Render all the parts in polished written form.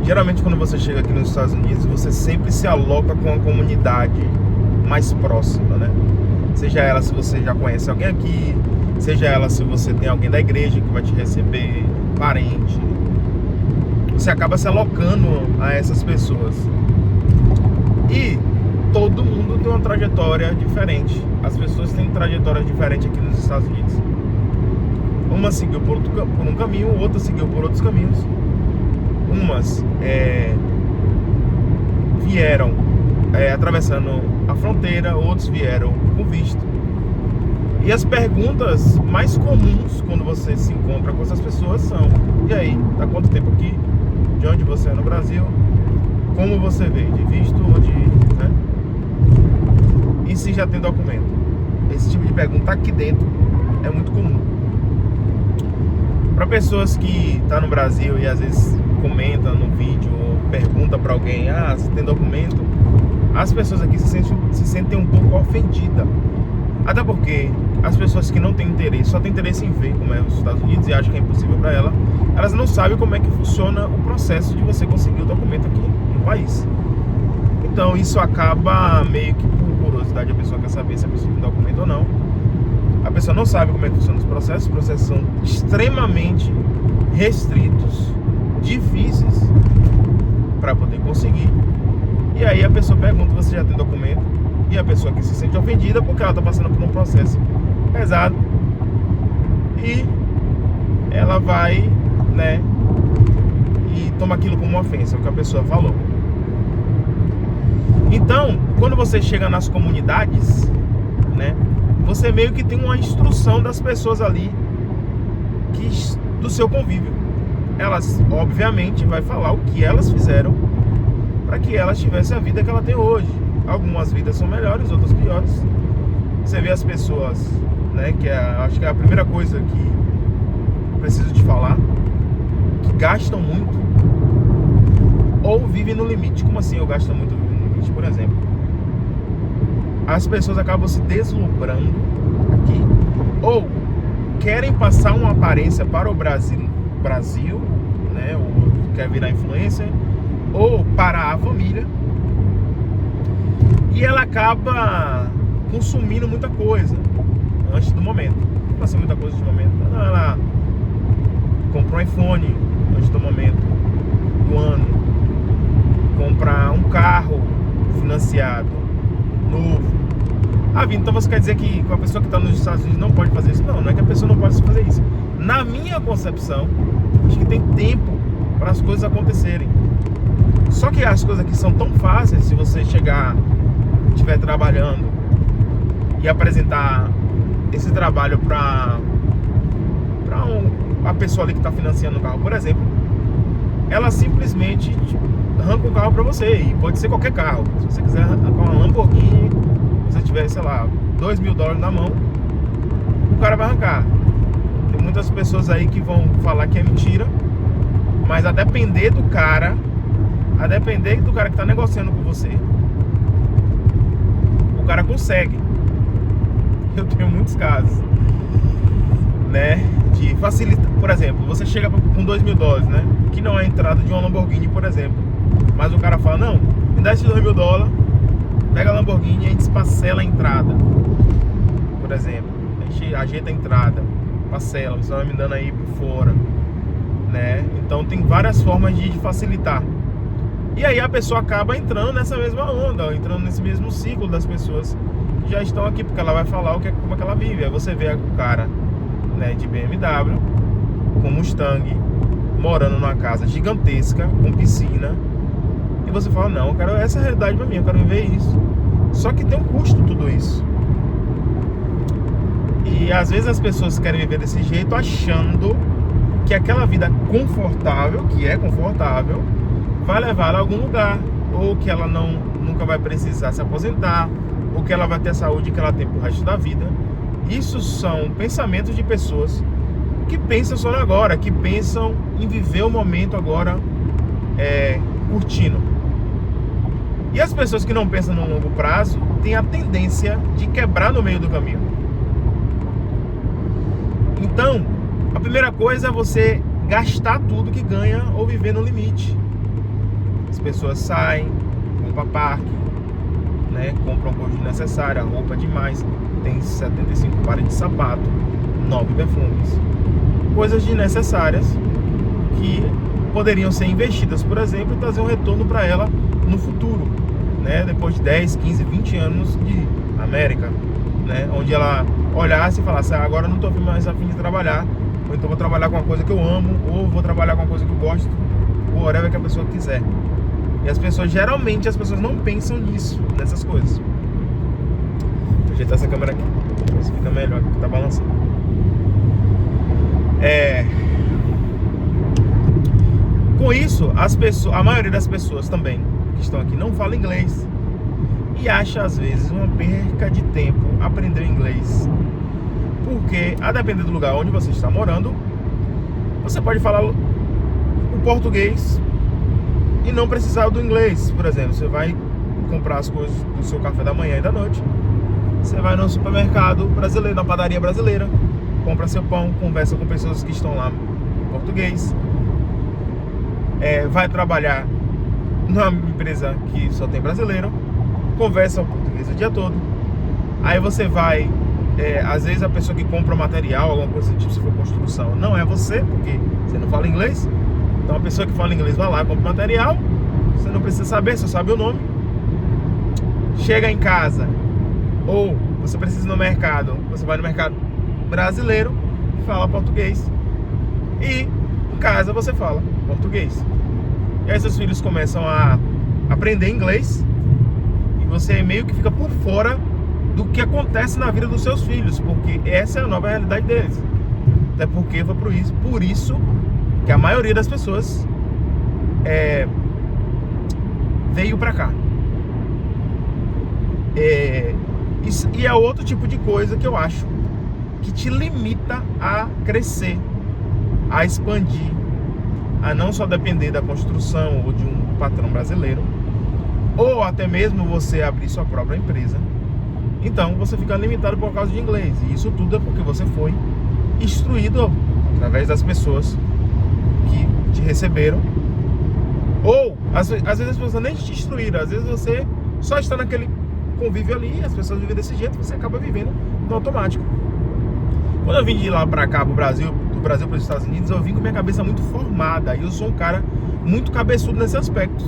Geralmente quando você chega aqui nos Estados Unidos, você sempre se aloca com a comunidade mais próxima, né? Seja ela se você já conhece alguém aqui, seja ela se você tem alguém da igreja que vai te receber, parente. Você acaba se alocando a essas pessoas. E todo mundo tem uma trajetória diferente. As pessoas têm trajetórias diferentes aqui nos Estados Unidos. Uma seguiu por um caminho, outra seguiu por outros caminhos. Umas vieram atravessando a fronteira, outros vieram com visto. E as perguntas mais comuns quando você se encontra com essas pessoas são: e aí, tá quanto tempo aqui? De onde você é no Brasil? Como você veio? De visto ou de... né? E se já tem documento? Esse tipo de pergunta aqui dentro é muito comum. Para pessoas que estão no Brasil e às vezes comenta no vídeo ou pergunta para alguém: ah, você tem documento? As pessoas aqui se sentem um pouco ofendidas. Até porque as pessoas que não têm interesse, só têm interesse em ver como é os Estados Unidos e acham que é impossível para elas não sabem como é que funciona o processo de você conseguir o documento aqui no país. Então isso acaba meio que por curiosidade, a pessoa quer saber se a pessoa tem documento ou não. A pessoa não sabe como é que funciona os processos são extremamente restritos, difíceis para poder conseguir. E aí a pessoa pergunta: você já tem documento? E a pessoa que se sente ofendida porque ela está passando por um processo pesado e ela vai, né, e toma aquilo como uma ofensa, o que a pessoa falou. Então, quando você chega nas comunidades, né, você meio que tem uma instrução das pessoas ali do seu convívio. Elas, obviamente, vai falar o que elas fizeram para que elas tivessem a vida que ela tem hoje. Algumas vidas são melhores, outras piores. Você vê as pessoas, né, acho que é a primeira coisa que preciso te falar, que gastam muito ou vivem no limite. Como assim eu gasto muito, vivo no limite? Por exemplo, as pessoas acabam se deslumbrando aqui, ou querem passar uma aparência para o Brasil, né, ou quer virar influencer, ou para a família, e ela acaba consumindo muita coisa antes do momento. Não assim muita coisa antes do momento. Ela compra um iPhone antes do momento do ano, compra um carro financiado novo. Então você quer dizer que a pessoa que está nos Estados Unidos não pode fazer isso? Não, não é que a pessoa não pode fazer isso. Na minha concepção, acho que tem tempo para as coisas acontecerem. Só que as coisas aqui são tão fáceis. Se você chegar, estiver trabalhando e apresentar esse trabalho para a pessoa ali que está financiando o carro, por exemplo, ela simplesmente arranca o carro para você. E pode ser qualquer carro. Se você quiser arrancar uma Lamborghini, se você tiver, sei lá, $2.000 na mão, o cara vai arrancar. Tem muitas pessoas aí que vão falar que é mentira, mas a depender do cara que está negociando com você, o cara consegue. Eu tenho muitos casos, né, de facilitar. Por exemplo, você chega com $2.000, né, que não é a entrada de uma Lamborghini, por exemplo, mas o cara fala: não, me dá esses $2.000, pega a Lamborghini e a gente parcela a entrada, por exemplo. A gente ajeita a entrada, parcela, você vai me dando aí por fora, né? Então tem várias formas de facilitar. E aí a pessoa acaba entrando nessa mesma onda, entrando nesse mesmo ciclo das pessoas que já estão aqui, porque ela vai falar como é que ela vive. Aí você vê o cara, né, de BMW, com Mustang, morando numa casa gigantesca, com piscina, e você fala: não, eu quero essa realidade pra mim, eu quero viver isso. Só que tem um custo tudo isso. E às vezes as pessoas querem viver desse jeito, achando que aquela vida confortável, que é confortável, vai levá-la a algum lugar, ou que ela nunca vai precisar se aposentar, ou que ela vai ter a saúde que ela tem pro resto da vida. Isso são pensamentos de pessoas que pensam só no agora, que pensam em viver o momento agora, curtindo. E as pessoas que não pensam no longo prazo têm a tendência de quebrar no meio do caminho. Então, a primeira coisa é você gastar tudo que ganha ou viver no limite. As pessoas saem, vão para parque, né? Compram coisa desnecessária, roupa demais. Tem 75 pares de sapato, 9 perfumes. Coisas desnecessárias que poderiam ser investidas, por exemplo, e trazer um retorno para ela no futuro, né? Depois de 10, 15, 20 anos de América, né? Onde ela olhasse e falasse: agora eu não estou mais a fim de trabalhar, ou então vou trabalhar com uma coisa que eu amo, ou vou trabalhar com uma coisa que eu gosto, ou whatever que a pessoa quiser. E as pessoas, geralmente, as pessoas não pensam nisso, nessas coisas. Vou ajeitar essa câmera aqui, se fica melhor, porque tá balançando. Com isso, a maioria das pessoas também que estão aqui não fala inglês e acha às vezes uma perca de tempo aprender inglês, porque a depender do lugar onde você está morando, você pode falar o português e não precisar do inglês. Por exemplo, você vai comprar as coisas do seu café da manhã e da noite, você vai no supermercado brasileiro, na padaria brasileira, compra seu pão, conversa com pessoas que estão lá em português. Vai trabalhar numa empresa que só tem brasileiro, conversa o português o dia todo. Aí você vai, às vezes a pessoa que compra material, alguma coisa do tipo, se for construção, não é você, porque você não fala inglês. Então a pessoa que fala inglês vai lá, compra material, você não precisa saber, só sabe o nome. Chega em casa, ou você precisa ir no mercado, você vai no mercado brasileiro, fala português, e em casa você fala português. E aí seus filhos começam a aprender inglês e você meio que fica por fora do que acontece na vida dos seus filhos, porque essa é a nova realidade deles. Até porque foi por isso que a maioria das pessoas veio pra cá. E é outro tipo de coisa que eu acho que te limita a crescer, a expandir, a não só depender da construção ou de um patrão brasileiro, ou até mesmo você abrir sua própria empresa. Então você fica limitado por causa de inglês. E isso tudo é porque você foi instruído através das pessoas que te receberam. Ou às vezes as pessoas nem te instruíram, às vezes você só está naquele convívio ali, as pessoas vivem desse jeito, você acaba vivendo no automático. Quando eu vim de lá pra cá, pro Brasil, do Brasil para os Estados Unidos, eu vim com minha cabeça muito formada. E eu sou um cara muito cabeçudo nesse aspecto.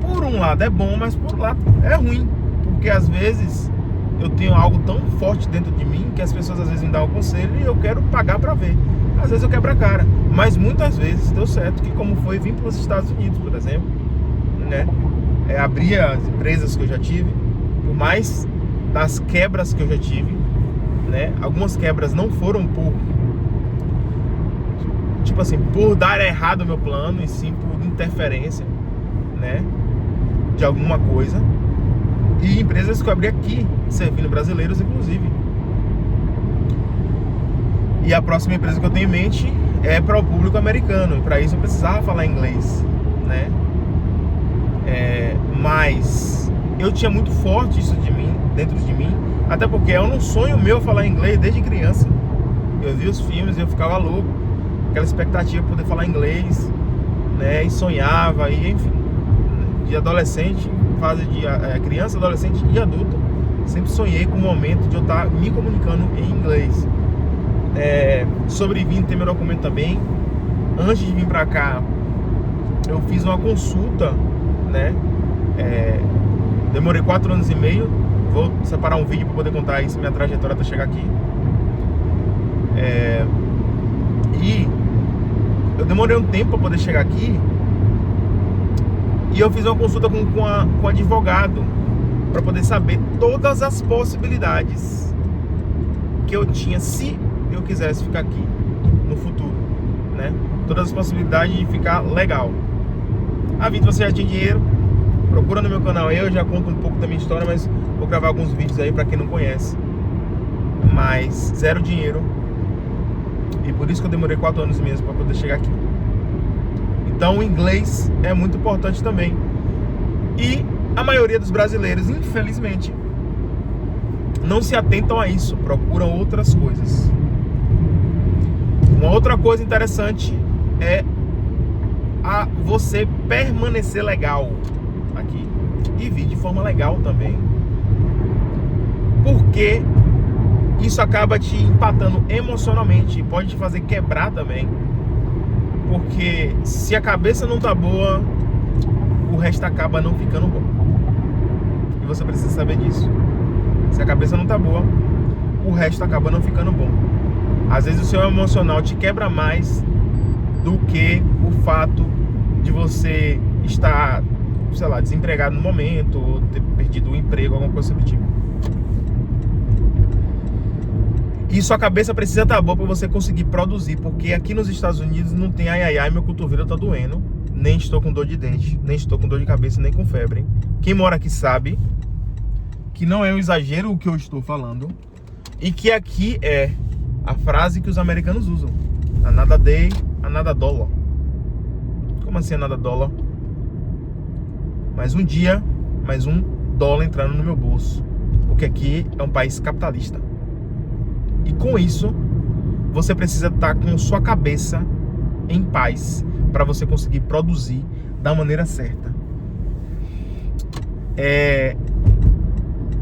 Por um lado é bom, mas por outro lado é ruim, porque às vezes eu tenho algo tão forte dentro de mim que as pessoas às vezes me dão um conselho e eu quero pagar pra ver. Às vezes eu quebro a cara, mas muitas vezes deu certo, que como foi vir para os Estados Unidos, por exemplo, né? Abrir as empresas que eu já tive, por mais das quebras que eu já tive, né? Algumas quebras não foram por dar errado o meu plano, e sim por interferência, né, de alguma coisa. E empresas que eu abri aqui, servindo brasileiros, inclusive. E a próxima empresa que eu tenho em mente é para o público americano. E para isso eu precisava falar inglês, né? Mas eu tinha muito forte isso dentro de mim. Até porque é um sonho meu falar inglês desde criança. Eu vi os filmes e eu ficava louco, aquela expectativa de poder falar inglês, né? E sonhava, e enfim, de adolescente, fase de criança, adolescente e adulto, sempre sonhei com o momento de eu estar me comunicando em inglês. Sobre vir ter meu documento também. Antes de vir pra cá, eu fiz uma consulta, né? Demorei 4 anos e meio. Vou separar um vídeo para poder contar isso, minha trajetória até chegar aqui. E eu demorei um tempo para poder chegar aqui. E eu fiz uma consulta com um advogado para poder saber todas as possibilidades que eu tinha se eu quisesse ficar aqui no futuro, né? Todas as possibilidades de ficar legal. A vida, você já tinha dinheiro, procura no meu canal, eu já conto um pouco da minha história, mas vou gravar alguns vídeos aí para quem não conhece. Mas zero dinheiro, e por isso que eu demorei 4 anos mesmo para poder chegar aqui. Então o inglês é muito importante também. E a maioria dos brasileiros, infelizmente, não se atentam a isso, procuram outras coisas. Uma outra coisa interessante é você permanecer legal aqui e vir de forma legal também, porque isso acaba te empatando emocionalmente e pode te fazer quebrar também, porque se a cabeça não tá boa, o resto acaba não ficando bom, e você precisa saber disso. Se a cabeça não tá boa, o resto acaba não ficando bom. Às vezes o seu emocional te quebra mais do que o fato de você estar, sei lá, desempregado no momento, ou ter perdido o emprego, alguma coisa do tipo. E sua cabeça precisa estar boa para você conseguir produzir, porque aqui nos Estados Unidos não tem ai ai ai, meu cotovelo tá doendo, nem estou com dor de dente, nem estou com dor de cabeça, nem com febre. Quem mora aqui sabe que não é um exagero o que eu estou falando, e que aqui é a frase que os americanos usam: another day, another dollar. Como assim another dollar? Mais um dia, mais um dólar entrando no meu bolso, porque aqui é um país capitalista. E com isso, você precisa estar com sua cabeça em paz para você conseguir produzir da maneira certa.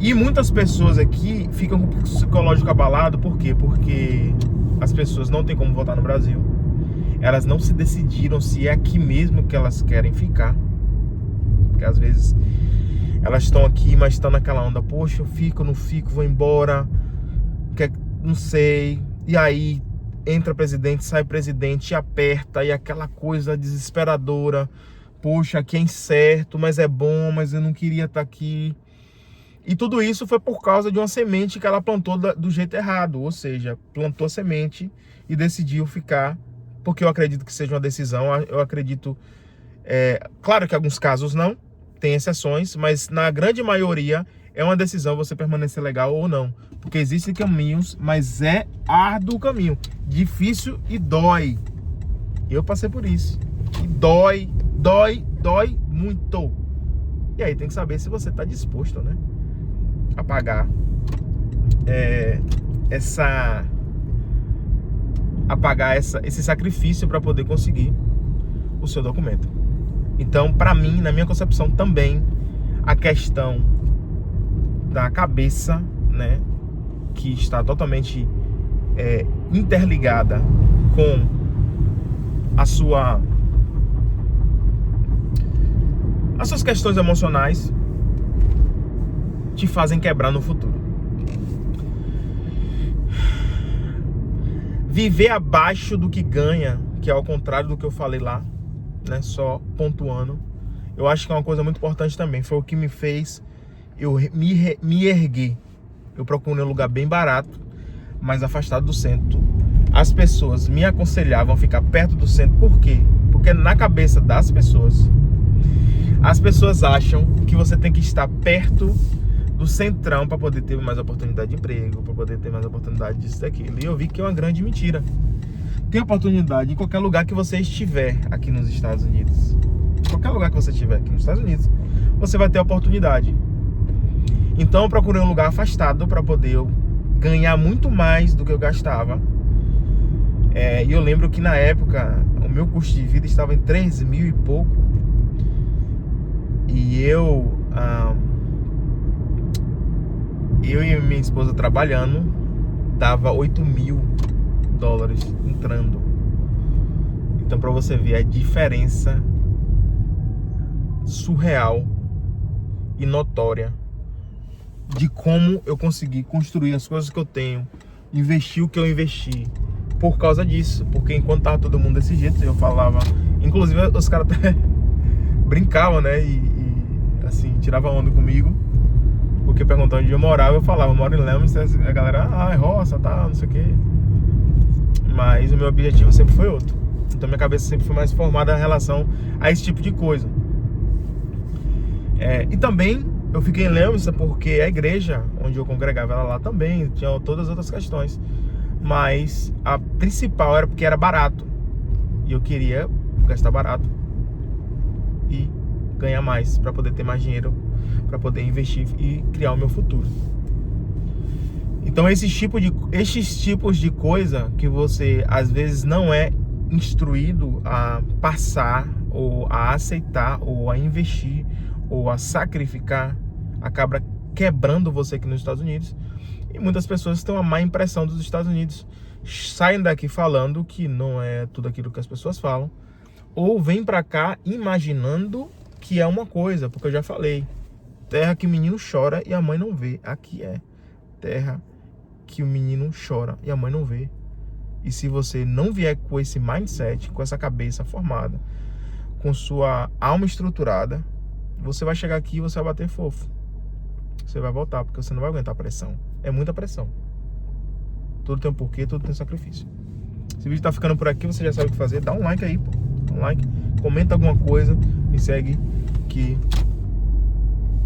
E muitas pessoas aqui ficam com o psicológico abalado. Por quê? Porque as pessoas não têm como votar no Brasil. Elas não se decidiram se é aqui mesmo que elas querem ficar. Porque às vezes elas estão aqui, mas estão naquela onda: poxa, eu fico, não fico, vou embora, não sei. E aí entra presidente, sai presidente, e aperta, e aquela coisa desesperadora: poxa, aqui é incerto, mas é bom, mas eu não queria estar aqui. E tudo isso foi por causa de uma semente que ela plantou do jeito errado. Ou seja, plantou a semente e decidiu ficar, porque eu acredito que seja uma decisão. Eu acredito, claro que em alguns casos não, tem exceções, mas na grande maioria é uma decisão você permanecer legal ou não. Porque existem caminhos, mas é árduo o caminho, difícil e dói. Eu passei por isso. E dói muito. E aí tem que saber se você está disposto, né, a pagar esse sacrifício para poder conseguir o seu documento. Então, para mim, na minha concepção também, a questão da cabeça, né, que está totalmente interligada com as suas questões emocionais, te fazem quebrar no futuro. Viver abaixo do que ganha, que é ao contrário do que eu falei lá, né, só pontuando, eu acho que é uma coisa muito importante também. Foi o que me fez eu me erguer. Eu procurei um lugar bem barato, mas afastado do centro. As pessoas me aconselhavam a ficar perto do centro. Por quê? Porque na cabeça das pessoas, as pessoas acham que você tem que estar perto do centrão para poder ter mais oportunidade de emprego, para poder ter mais oportunidade disso, daquilo. E eu vi que é uma grande mentira. Tem oportunidade em qualquer lugar que você estiver aqui nos Estados Unidos. Qualquer lugar que você estiver aqui nos Estados Unidos, você vai ter oportunidade. Então eu procurei um lugar afastado para poder ganhar muito mais do que eu gastava. E eu lembro que na época o meu custo de vida estava em 3 mil e pouco. E eu e minha esposa trabalhando, dava 8 mil dólares entrando. Então, para você ver a diferença surreal e notória de como eu consegui construir as coisas que eu tenho, investir o que eu investi por causa disso. Porque enquanto tava todo mundo desse jeito, eu falava, inclusive os caras até brincavam, né, e assim, tiravam onda comigo, porque perguntando onde eu morava, eu falava: eu moro em Leominster. A galera: é roça, tá, não sei o que. Mas o meu objetivo sempre foi outro. Então minha cabeça sempre foi mais formada em relação a esse tipo de coisa. E também eu fiquei em Leominster porque a igreja onde eu congregava era lá também, tinha todas as outras questões. Mas a principal era porque era barato. E eu queria gastar barato e ganhar mais, para poder ter mais dinheiro, para poder investir e criar o meu futuro. Então esses tipos de coisa que você às vezes não é instruído a passar ou a aceitar, ou a investir, ou a sacrificar, acaba quebrando você aqui nos Estados Unidos. E muitas pessoas têm uma má impressão dos Estados Unidos, saem daqui falando que não é tudo aquilo que as pessoas falam, ou vêm pra cá imaginando que é uma coisa, porque eu já falei, terra que o menino chora e a mãe não vê, aqui é terra que o menino chora e a mãe não vê. E se você não vier com esse mindset, com essa cabeça formada, com sua alma estruturada, você vai chegar aqui e você vai bater fofo. Você vai voltar, porque você não vai aguentar a pressão. É muita pressão. Tudo tem um porquê, tudo tem sacrifício. Esse vídeo tá ficando por aqui, você já sabe o que fazer. Dá um like aí, pô. Dá um like, comenta alguma coisa, me segue que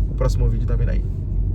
o próximo vídeo tá vindo aí.